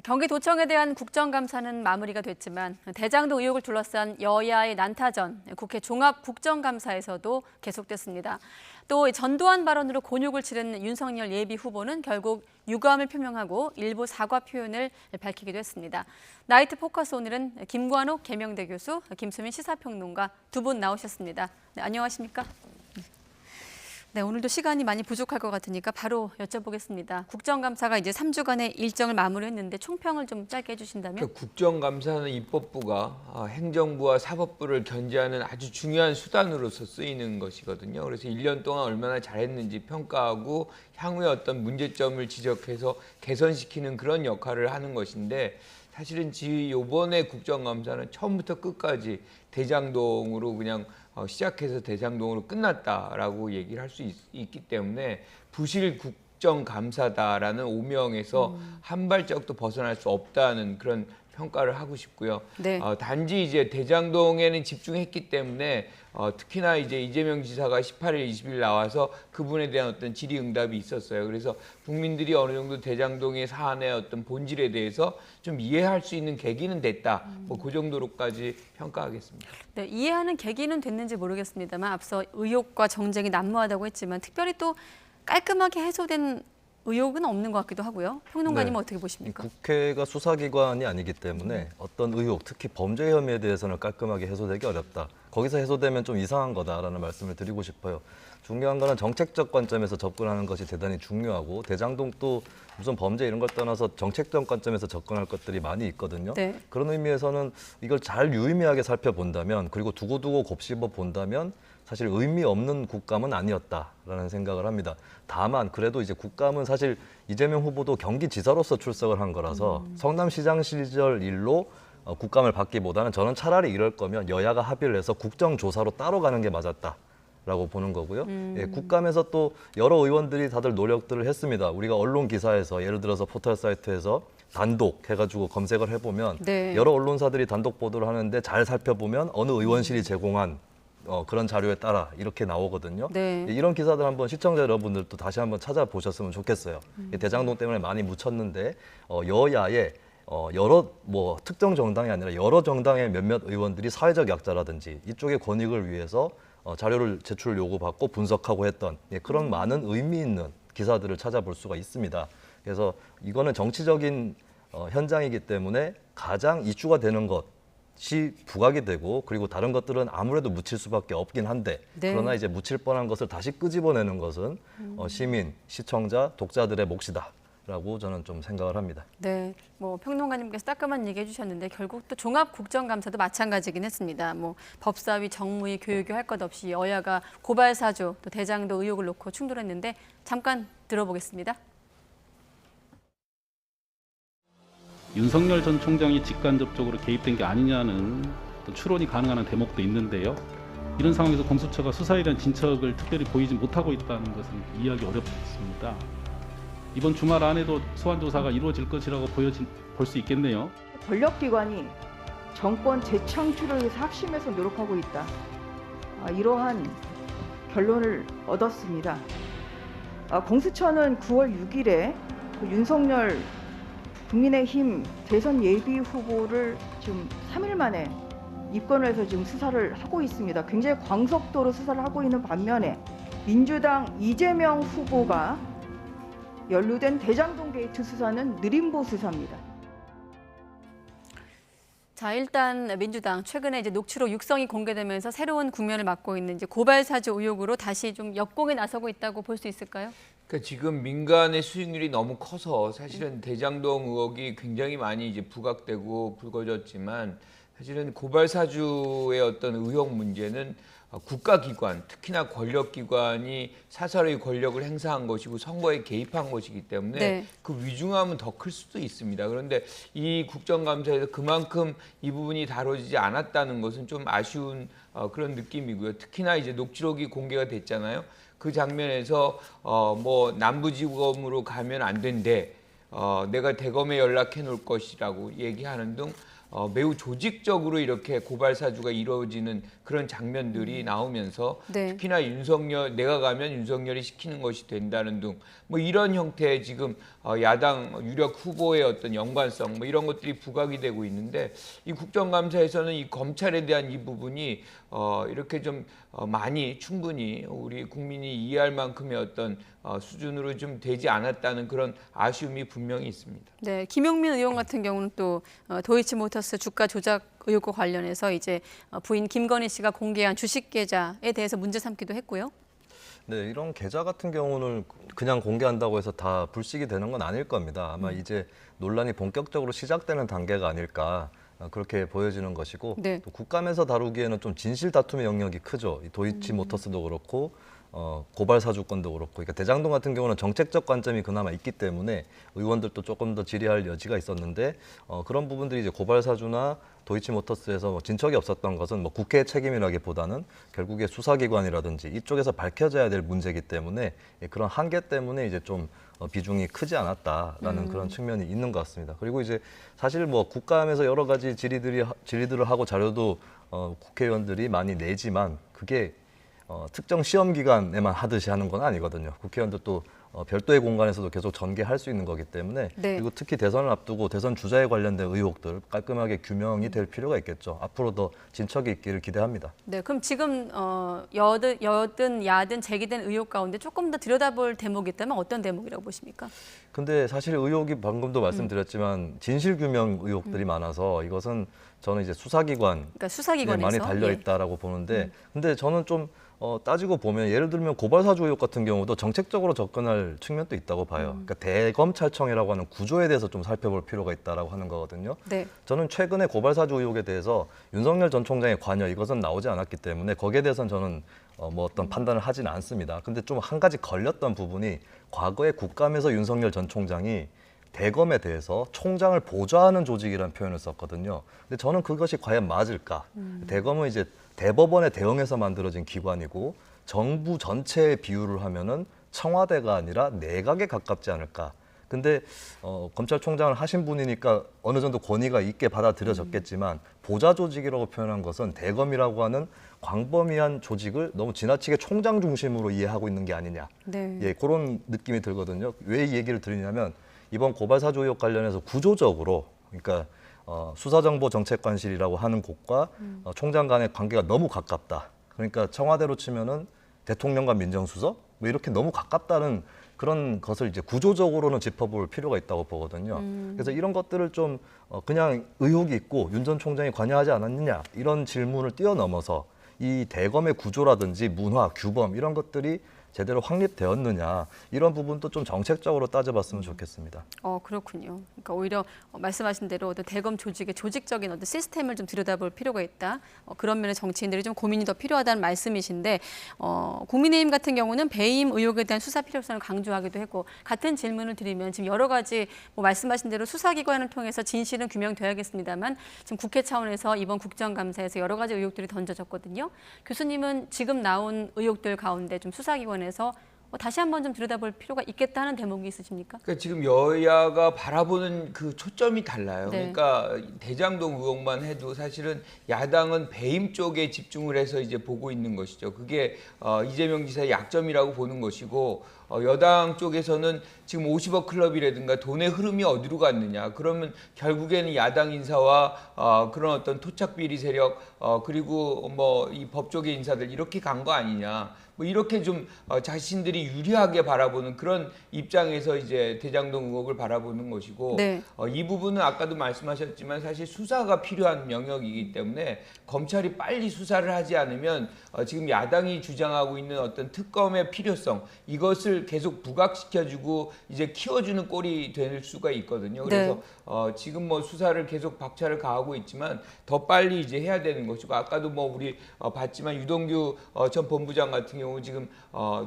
경기도청에 대한 국정감사는 마무리가 됐지만 대장동 의혹을 둘러싼 여야의 난타전, 국회 종합국정감사에서도 계속됐습니다. 또 전두환 발언으로 곤욕을 치른 윤석열 예비 후보는 결국 유감을 표명하고 일부 사과 표현을 밝히기도 했습니다. 나이트 포커스 오늘은 김관옥 계명대 교수, 김수민 시사평론가 두 분 나오셨습니다. 네, 안녕하십니까? 네, 오늘도 시간이 많이 부족할 것 같으니까 바로 여쭤보겠습니다. 국정감사가 이제 3주간의 일정을 마무리했는데 총평을 좀 짧게 해주신다면? 그러니까 국정감사는 입법부가 행정부와 사법부를 견제하는 아주 중요한 수단으로서 쓰이는 것이거든요. 그래서 1년 동안 얼마나 잘했는지 평가하고 향후에 어떤 문제점을 지적해서 개선시키는 그런 역할을 하는 것인데, 사실은 이번에 국정감사는 처음부터 끝까지 대장동으로 그냥 시작해서 대장동으로 끝났다라고 얘기를 할 수 있기 때문에 부실 국정감사다라는 오명에서 한 발짝도 벗어날 수 없다는 그런 평가를 하고 싶고요. 네. 단지 이제 대장동에는 집중했기 때문에 특히나 이제 이재명 지사가 18일, 20일 나와서 그분에 대한 어떤 질의응답이 있었어요. 그래서 국민들이 어느 정도 대장동의 사안의 어떤 본질에 대해서 좀 이해할 수 있는 계기는 됐다. 뭐 그 정도로까지 평가하겠습니다. 네, 이해하는 계기는 됐는지 모르겠습니다만 앞서 의혹과 정쟁이 난무하다고 했지만 특별히 또 깔끔하게 해소된 의혹은 없는 것 같기도 하고요. 평론가님은 어떻게 보십니까? 국회가 수사기관이 아니기 때문에 어떤 의혹, 특히 범죄 혐의에 대해서는 깔끔하게 해소되기 어렵다. 거기서 해소되면 좀 이상한 거다라는 말씀을 드리고 싶어요. 중요한 거는 정책적 관점에서 접근하는 것이 대단히 중요하고, 대장동도 무슨 범죄 이런 걸 떠나서 정책적 관점에서 접근할 것들이 많이 있거든요. 네. 그런 의미에서는 이걸 잘 유의미하게 살펴본다면, 그리고 두고두고 곱씹어 본다면 사실 의미 없는 국감은 아니었다라는 생각을 합니다. 다만 그래도 이제 국감은 사실 이재명 후보도 경기지사로서 출석을 한 거라서 성남시장 시절 일로 국감을 받기보다는 저는 차라리 이럴 거면 여야가 합의를 해서 국정조사로 따로 가는 게 맞았다라고 보는 거고요. 예, 국감에서 또 여러 의원들이 다들 노력들을 했습니다. 우리가 언론 기사에서 예를 들어서 포털 사이트에서 단독 해가지고 검색을 해보면 네. 여러 언론사들이 단독 보도를 하는데 잘 살펴보면 어느 의원실이 제공한 그런 자료에 따라 이렇게 나오거든요. 네. 이런 기사들 한번 시청자 여러분들도 다시 한번 찾아보셨으면 좋겠어요. 대장동 때문에 많이 묻혔는데 여야의 여러 특정 정당이 아니라 여러 정당의 몇몇 의원들이 사회적 약자라든지 이쪽의 권익을 위해서 자료를 제출 요구받고 분석하고 했던 그런 많은 의미 있는 기사들을 찾아볼 수가 있습니다. 그래서 이거는 정치적인 현장이기 때문에 가장 이슈가 되는 것이 부각이 되고, 그리고 다른 것들은 아무래도 묻힐 수밖에 없긴 한데, 네. 그러나 이제 묻힐 뻔한 것을 다시 끄집어내는 것은 시민, 시청자, 독자들의 몫이다라고 저는 좀 생각을 합니다. 네, 뭐 평론가님께서 따끔한 얘기 해주셨는데 결국 또 종합국정감사도 마찬가지긴 했습니다. 뭐 법사위, 정무위, 교육위 할 것 없이 여야가 고발 사주, 또 대장동 의혹을 놓고 충돌했는데 잠깐 들어보겠습니다. 윤석열 전 총장이 직간접적으로 개입된 게 아니냐는 또 추론이 가능한 대목도 있는데요. 이런 상황에서 공수처가 수사에 대한 진척을 특별히 보이지 못하고 있다는 것은 이해하기 어렵습니다. 이번 주말 안에도 소환 조사가 이루어질 것이라고 볼 수 있겠네요. 권력기관이 정권 재창출을 위해서 합심해서 노력하고 있다. 이러한 결론을 얻었습니다. 공수처는 9월 6일에 윤석열 국민의힘 대선 예비 후보를 지금 3일 만에 입건을 해서 지금 수사를 하고 있습니다. 굉장히 광속도로 수사를 하고 있는 반면에 민주당 이재명 후보가 연루된 대장동 게이트 수사는 느림보 수사입니다. 자, 일단 민주당 최근에 이제 녹취록 육성이 공개되면서 새로운 국면을 맞고 있는 이제 고발 사주 의혹으로 다시 좀 역공에 나서고 있다고 볼 수 있을까요? 그러니까 지금 민간의 수익률이 너무 커서 사실은 대장동 의혹이 굉장히 많이 이제 부각되고 불거졌지만, 사실은 고발 사주의 어떤 의혹 문제는 국가기관, 특히나 권력기관이 사설의 권력을 행사한 것이고 선거에 개입한 것이기 때문에 네. 그 위중함은 더 클 수도 있습니다. 그런데 이 국정감사에서 그만큼 이 부분이 다뤄지지 않았다는 것은 좀 아쉬운 그런 느낌이고요. 특히나 이제 녹취록이 공개가 됐잖아요. 그 장면에서 남부지검으로 가면 안 된대. 내가 대검에 연락해 놓을 것이라고 얘기하는 등 매우 조직적으로 이렇게 고발 사주가 이루어지는 그런 장면들이 나오면서 네. 특히나 윤석열 내가 가면 윤석열이 시키는 것이 된다는 등 뭐 이런 형태의 지금 야당 유력 후보의 어떤 연관성 뭐 이런 것들이 부각이 되고 있는데 이 국정감사에서는 이 검찰에 대한 이 부분이 이렇게 좀 많이 충분히 우리 국민이 이해할 만큼의 어떤 수준으로 좀 되지 않았다는 그런 아쉬움이 분명히 있습니다. 네, 김용민 의원 같은 경우는 또 도이치모터스 주가 조작 의혹과 관련해서 이제 부인 김건희 씨가 공개한 주식 계좌에 대해서 문제 삼기도 했고요. 네, 이런 계좌 같은 경우는 그냥 공개한다고 해서 다 불식이 되는 건 아닐 겁니다. 아마 이제 논란이 본격적으로 시작되는 단계가 아닐까 그렇게 보여지는 것이고 네. 또 국감에서 다루기에는 좀 진실 다툼의 영역이 크죠. 이 도이치모터스도 그렇고 고발 사주권도 그렇고, 그러니까 대장동 같은 경우는 정책적 관점이 그나마 있기 때문에 의원들도 조금 더 질의할 여지가 있었는데 그런 부분들이 이제 고발 사주나 도이치모터스에서 뭐 진척이 없었던 것은 뭐 국회의 책임이라기보다는 결국에 수사기관이라든지 이쪽에서 밝혀져야 될 문제이기 때문에 그런 한계 때문에 이제 좀 비중이 크지 않았다라는 그런 측면이 있는 것 같습니다. 그리고 이제 사실 뭐 국감에서 여러 가지 질의들을 하고 자료도 국회의원들이 많이 내지만 그게 특정 시험 기간에만 하듯이 하는 건 아니거든요. 국회의원들도 별도의 공간에서도 계속 전개할 수 있는 거기 때문에 네. 그리고 특히 대선을 앞두고 대선 주자에 관련된 의혹들 깔끔하게 규명이 될 필요가 있겠죠. 앞으로 더 진척이 있기를 기대합니다. 네, 그럼 지금 여든 야든 제기된 의혹 가운데 조금 더 들여다볼 대목이 있다면 어떤 대목이라고 보십니까? 근데 사실 의혹이 방금도 말씀드렸지만 진실 규명 의혹들이 많아서 이것은 저는 이제 수사기관 그러니까 수사기관에서 많이 달려 있다라고 보는데 근데 저는 좀 따지고 보면 예를 들면 고발사주 의혹 같은 경우도 정책적으로 접근할 측면도 있다고 봐요. 그러니까 대검찰청이라고 하는 구조에 대해서 좀 살펴볼 필요가 있다라고 하는 거거든요. 네. 저는 최근에 고발사주 의혹에 대해서 윤석열 전 총장의 관여 이것은 나오지 않았기 때문에 거기에 대해서는 저는 뭐 어떤 판단을 하지는 않습니다. 근데 좀 한 가지 걸렸던 부분이 과거에 국감에서 윤석열 전 총장이 대검에 대해서 총장을 보좌하는 조직이라는 표현을 썼거든요. 근데 저는 그것이 과연 맞을까? 대검은 이제 대법원에 대응해서 만들어진 기관이고 정부 전체의 비율을 하면은 청와대가 아니라 내각에 가깝지 않을까? 근데 검찰총장을 하신 분이니까 어느 정도 권위가 있게 받아들여졌겠지만 보좌 조직이라고 표현한 것은 대검이라고 하는 광범위한 조직을 너무 지나치게 총장 중심으로 이해하고 있는 게 아니냐. 네. 예, 그런 느낌이 들거든요. 왜 이 얘기를 드리냐면 이번 고발사주 의혹 관련해서 구조적으로 그러니까 수사정보정책관실이라고 하는 곳과 총장 간의 관계가 너무 가깝다. 그러니까 청와대로 치면은 대통령과 민정수석 뭐 이렇게 너무 가깝다는 그런 것을 이제 구조적으로는 짚어볼 필요가 있다고 보거든요. 그래서 이런 것들을 좀 그냥 의혹이 있고 윤 전 총장이 관여하지 않았느냐 이런 질문을 뛰어넘어서 이 대검의 구조라든지 문화, 규범 이런 것들이 제대로 확립되었느냐 이런 부분도 좀 정책적으로 따져봤으면 좋겠습니다. 그렇군요. 그러니까 오히려 말씀하신 대로 어떤 대검 조직의 조직적인 어떤 시스템을 좀 들여다볼 필요가 있다. 그런 면에 정치인들이 좀 고민이 더 필요하다는 말씀이신데 국민의힘 같은 경우는 배임 의혹에 대한 수사 필요성을 강조하기도 했고 같은 질문을 드리면 지금 여러 가지 뭐 말씀하신 대로 수사기관을 통해서 진실은 규명되어야겠습니다만 지금 국회 차원에서 이번 국정감사에서 여러 가지 의혹들이 던져졌거든요. 교수님은 지금 나온 의혹들 가운데 좀 수사기관에서 다시 한번 좀 들여다볼 필요가 있겠다는 대목이 있으십니까? 그러니까 지금 여야가 바라보는 그 초점이 달라요. 네. 그러니까 대장동 의혹만 해도 사실은 야당은 배임 쪽에 집중을 해서 이제 보고 있는 것이죠. 그게 이재명 지사의 약점이라고 보는 것이고 여당 쪽에서는 지금 50억 클럽이라든가 돈의 흐름이 어디로 갔느냐. 그러면 결국에는 야당 인사와 그런 어떤 토착 비리 세력 그리고 뭐 이 법조계 인사들 이렇게 간 거 아니냐. 뭐 이렇게 좀 자신들이 유리하게 바라보는 그런 입장에서 이제 대장동 의혹을 바라보는 것이고 네. 이 부분은 아까도 말씀하셨지만 사실 수사가 필요한 영역이기 때문에 검찰이 빨리 수사를 하지 않으면 지금 야당이 주장하고 있는 어떤 특검의 필요성 이것을 계속 부각시켜주고 이제 키워주는 꼴이 될 수가 있거든요. 그래서 지금 뭐 수사를 계속 박차를 가하고 있지만 더 빨리 이제 해야 되는 것이고 아까도 뭐 우리 봤지만 유동규 전 본부장 같은 경우 지금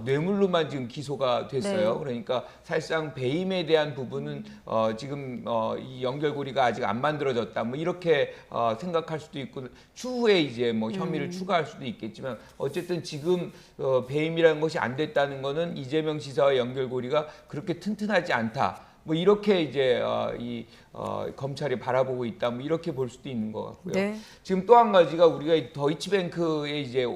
뇌물로만 지금 기소가 됐어요. 네. 그러니까 사실상 배임에 대한 부분은 지금 이 연결고리가 아직 안 만들어졌다. 뭐 이렇게 생각할 수도 있고 추후에 이제 뭐 혐의를 추가할 수도 있겠지만 어쨌든 지금 배임이라는 것이 안 됐다는 거는 이재명 지사와 연결고리가 그렇게 튼튼하지 않다. 뭐 이렇게 이제 검찰이 바라보고 있다. 뭐 이렇게 볼 수도 있는 것 같고요. 네. 지금 또 한 가지가 우리가 이 더이치뱅크의 이제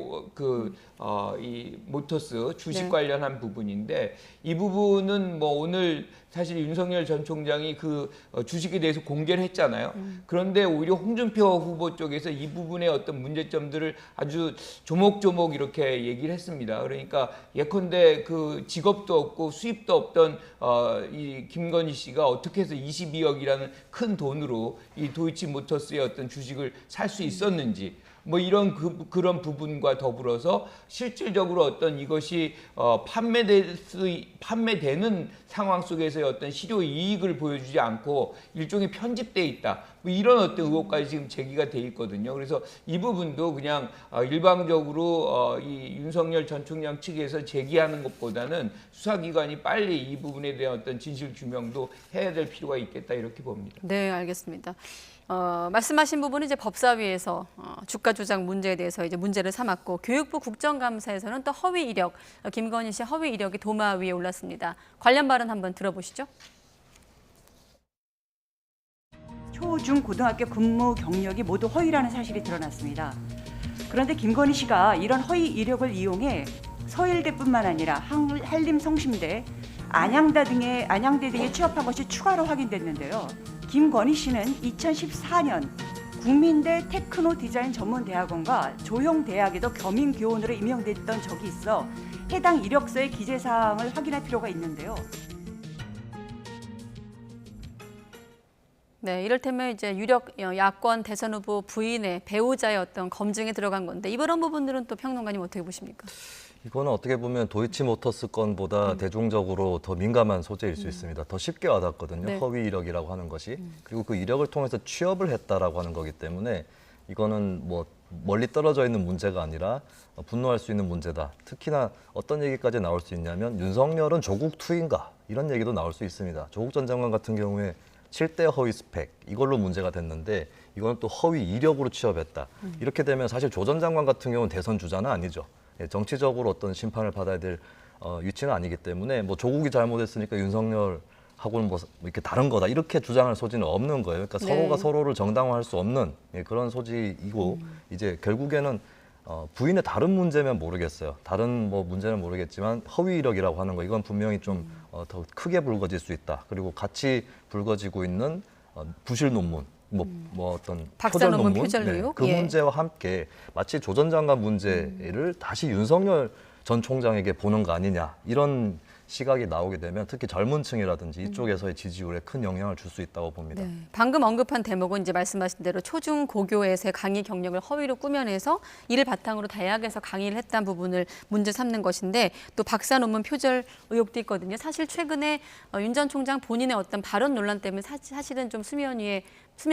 이 모터스 주식 네. 관련한 부분인데 이 부분은 뭐 오늘 사실 윤석열 전 총장이 그 주식에 대해서 공개를 했잖아요. 그런데 오히려 홍준표 후보 쪽에서 이 부분의 어떤 문제점들을 아주 조목조목 이렇게 얘기를 했습니다. 그러니까 예컨대 그 직업도 없고 수입도 없던 이 김건희 씨가 어떻게 해서 22억이라는 큰 돈으로 이 도이치모터스의 어떤 주식을 살 수 있었는지 뭐 이런 그런 부분과 더불어서 실질적으로 어떤 이것이 판매되는 상황 속에서의 어떤 실효 이익을 보여주지 않고 일종의 편집돼 있다. 뭐 이런 어떤 의혹까지 지금 제기가 돼 있거든요. 그래서 이 부분도 그냥 일방적으로 이 윤석열 전 총장 측에서 제기하는 것보다는 수사기관이 빨리 이 부분에 대한 어떤 진실 규명도 해야 될 필요가 있겠다 이렇게 봅니다. 네, 알겠습니다. 말씀하신 부분은 이제 법사위에서 주가 조작 문제에 대해서 이제 문제를 삼았고 교육부 국정감사에서는 또 허위 이력, 김건희 씨 허위 이력이 도마 위에 올랐습니다. 관련 발언 한번 들어보시죠. 초, 중, 고등학교 근무 경력이 모두 허위라는 사실이 드러났습니다. 그런데 김건희 씨가 이런 허위 이력을 이용해 서일대뿐만 아니라 한림성심대, 안양대 등에 취업한 것이 추가로 확인됐는데요. 김건희 씨는 2014년 국민대 테크노 디자인 전문대학원과 조형대학에도 겸임교원으로 임용됐던 적이 있어 해당 이력서의 기재사항을 확인할 필요가 있는데요. 네, 이를테면 이제 유력 야권 대선 후보 부인의 배우자의 어떤 검증에 들어간 건데 이런 부분들은 또 평론가님 어떻게 보십니까? 이거는 어떻게 보면 도이치모터스 건보다 대중적으로 더 민감한 소재일 수 있습니다. 더 쉽게 와닿거든요. 네. 허위 이력이라고 하는 것이. 그리고 그 이력을 통해서 취업을 했다라고 하는 거기 때문에 이거는 뭐 멀리 떨어져 있는 문제가 아니라 분노할 수 있는 문제다. 특히나 어떤 얘기까지 나올 수 있냐면 윤석열은 조국 투인가 이런 얘기도 나올 수 있습니다. 조국 전 장관 같은 경우에 7대 허위 스펙 이걸로 문제가 됐는데 이거는 또 허위 이력으로 취업했다. 이렇게 되면 사실 조 전 장관 같은 경우는 대선 주자는 아니죠. 정치적으로 어떤 심판을 받아야 될 위치는 아니기 때문에 뭐 조국이 잘못했으니까 윤석열하고는 뭐 이렇게 다른 거다 이렇게 주장할 소지는 없는 거예요. 그러니까 네. 서로가 서로를 정당화할 수 없는 그런 소지이고 이제 결국에는 부인의 다른 문제면 모르겠어요. 다른 뭐 문제는 모르겠지만 허위 이력이라고 하는 거 이건 분명히 좀 더 크게 불거질 수 있다. 그리고 같이 불거지고 있는 부실 논문. 뭐 어떤 박사 논문 표절 의혹? 그 예. 문제와 함께 마치 조 전 장관 문제를 다시 윤석열 전 총장에게 보는 거 아니냐 이런 시각이 나오게 되면 특히 젊은 층이라든지 이쪽에서의 지지율에 큰 영향을 줄 수 있다고 봅니다. 네, 방금 언급한 대목은 이제 말씀하신 대로 초중 고교에서의 강의 경력을 허위로 꾸며내서 이를 바탕으로 대학에서 강의를 했다는 부분을 문제 삼는 것인데 또 박사 논문 표절 의혹도 있거든요. 사실 최근에 윤 전 총장 본인의 어떤 발언 논란 때문에 사실은 좀 수면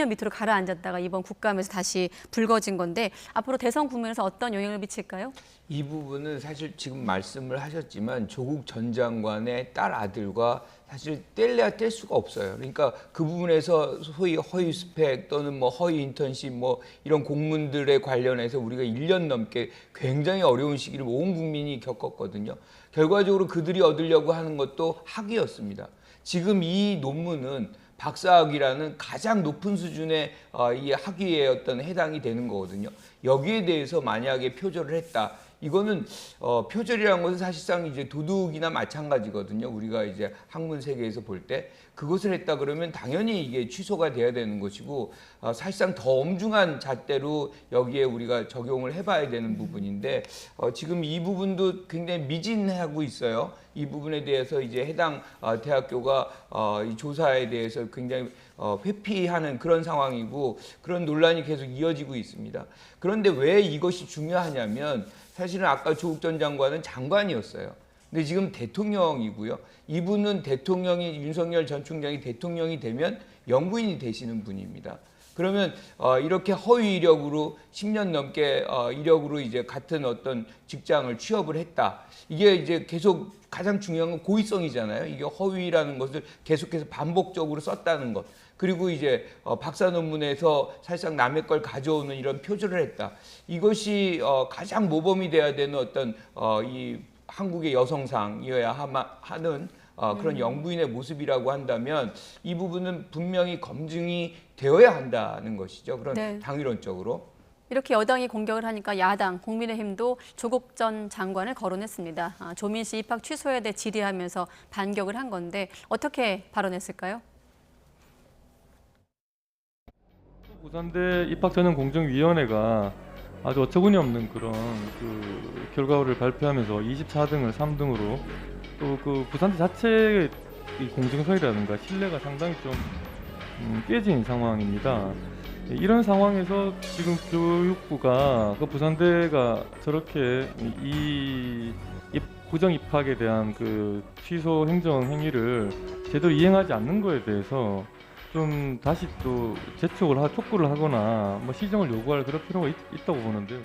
밑으로 가라앉았다가 이번 국감에서 다시 불거진 건데 앞으로 대선 국면에서 어떤 영향을 미칠까요? 이 부분은 사실 지금 말씀을 하셨지만 조국 전 장관의 딸 아들과 사실 뗄래야 뗄 수가 없어요. 그러니까 그 부분에서 소위 허위 스펙 또는 뭐 허위 인턴십 뭐 이런 공문들에 관련해서 우리가 1년 넘게 굉장히 어려운 시기를 온 국민이 겪었거든요. 결과적으로 그들이 얻으려고 하는 것도 학위였습니다. 지금 이 논문은 박사학위라는 가장 높은 수준의 이 학위에 어떤 해당이 되는 거거든요. 여기에 대해서 만약에 표절을 했다. 이거는 표절이라는 것은 사실상 이제 도둑이나 마찬가지거든요. 우리가 이제 학문 세계에서 볼 때 그것을 했다 그러면 당연히 이게 취소가 돼야 되는 것이고 사실상 더 엄중한 잣대로 여기에 우리가 적용을 해봐야 되는 부분인데 지금 이 부분도 굉장히 미진하고 있어요. 이 부분에 대해서 이제 해당 대학교가 이 조사에 대해서 굉장히 회피하는 그런 상황이고 그런 논란이 계속 이어지고 있습니다. 그런데 왜 이것이 중요하냐면 사실은 아까 조국 전 장관은 장관이었어요. 근데 지금 대통령이고요. 이분은 대통령이 윤석열 전 총장이 대통령이 되면 영부인이 되시는 분입니다. 그러면 이렇게 허위 이력으로 10년 넘게 이력으로 이제 같은 어떤 직장을 취업을 했다. 이게 이제 계속 가장 중요한 건 고의성이잖아요. 이게 허위라는 것을 계속해서 반복적으로 썼다는 것. 그리고 이제 박사 논문에서 사실상 남의 걸 가져오는 이런 표절을 했다. 이것이 가장 모범이 돼야 되는 어떤 이 한국의 여성상이어야 하는 그런 영부인의 모습이라고 한다면 이 부분은 분명히 검증이 되어야 한다는 것이죠. 그런 네. 당위론적으로. 이렇게 여당이 공격을 하니까 야당, 국민의힘도 조국 전 장관을 거론했습니다. 조민 씨 입학 취소에 대해 질의하면서 반격을 한 건데 어떻게 발언했을까요? 부산대 입학전형공정위원회가 아주 어처구니 없는 그런 결과를 발표하면서 24등을 3등으로 또 그 부산대 자체의 이 공정성이라든가 신뢰가 상당히 좀 깨진 상황입니다. 이런 상황에서 지금 교육부가 그 부산대가 저렇게 이 부정 입학에 대한 그 취소 행정 행위를 제대로 이행하지 않는 거에 대해서 좀 다시 또 촉구를 하거나 뭐 시정을 요구할 그런 필요가 있다고 보는데요.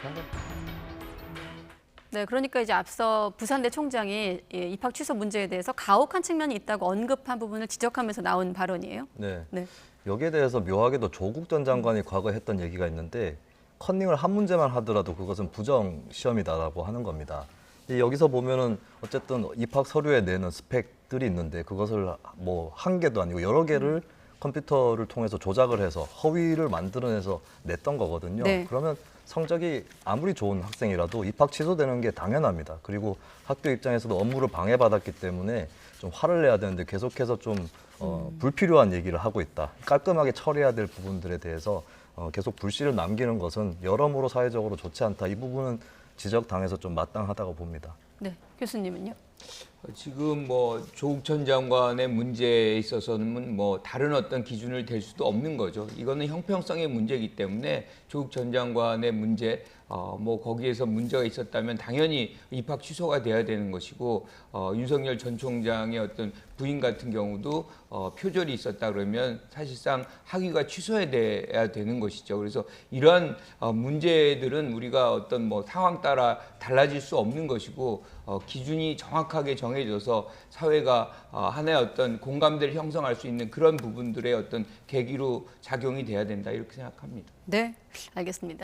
네, 그러니까 이제 앞서 부산대 총장이 입학 취소 문제에 대해서 가혹한 측면이 있다고 언급한 부분을 지적하면서 나온 발언이에요. 네. 네. 여기에 대해서 묘하게도 조국 전 장관이 과거에 했던 얘기가 있는데 컨닝을 한 문제만 하더라도 그것은 부정 시험이다라고 하는 겁니다. 여기서 보면은 어쨌든 입학 서류에 내는 스펙들이 있는데 그것을 뭐 한 개도 아니고 여러 개를 컴퓨터를 통해서 조작을 해서 허위를 만들어내서 냈던 거거든요. 네. 그러면 성적이 아무리 좋은 학생이라도 입학 취소되는 게 당연합니다. 그리고 학교 입장에서도 업무를 방해받았기 때문에 좀 화를 내야 되는데 계속해서 좀 불필요한 얘기를 하고 있다. 깔끔하게 처리해야 될 부분들에 대해서 계속 불씨를 남기는 것은 여러모로 사회적으로 좋지 않다. 이 부분은 지적당해서 좀 마땅하다고 봅니다. 네, 교수님은요? 지금 뭐 조국 전 장관의 문제에 있어서는 뭐 다른 어떤 기준을 댈 수도 없는 거죠. 이거는 형평성의 문제이기 때문에 조국 전 장관의 문제, 뭐 거기에서 문제가 있었다면 당연히 입학 취소가 돼야 되는 것이고 윤석열 전 총장의 어떤 부인 같은 경우도 표절이 있었다 그러면 사실상 학위가 취소돼야 되는 것이죠. 그래서 이러한 문제들은 우리가 어떤 뭐 상황 따라 달라질 수 없는 것이고 기준이 정확하게 정해져서 사회가 하나의 어떤 공감대를 형성할 수 있는 그런 부분들의 어떤 계기로 작용이 돼야 된다 이렇게 생각합니다. 네, 알겠습니다.